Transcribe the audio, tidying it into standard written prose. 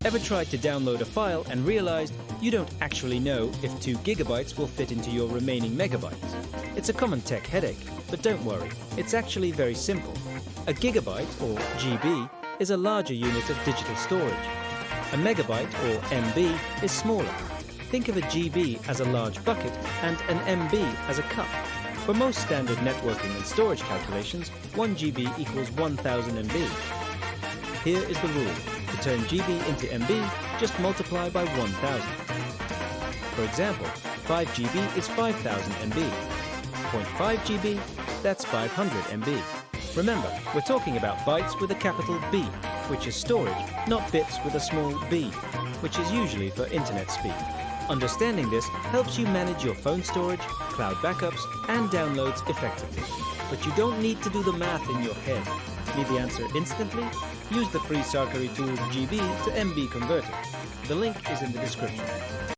Ever tried to download a file and realized you don't actually know if 2 gigabytes will fit into your remaining megabytes? It's a common tech headache, but don't worry, it's actually very simple. A gigabyte, or GB, is a larger unit of digital storage. A megabyte, or MB, is smaller. Think of a GB as a large bucket and an MB as a cup. For most standard networking and storage calculations, 1 GB equals 1000 MB. Here is the rule. To turn GB into MB, just multiply by 1000. For example, 5 GB is 5000 MB. 0.5 GB, that's 500 MB. Remember, we're talking about bytes with a capital B, which is storage, not bits with a small b, which is usually for internet speed. Understanding this helps you manage your phone storage, cloud backups, and downloads effectively. But you don't need to do the math in your head. Need the answer instantly? Use the free SarkariTools GB to MB converter. The link is in the description.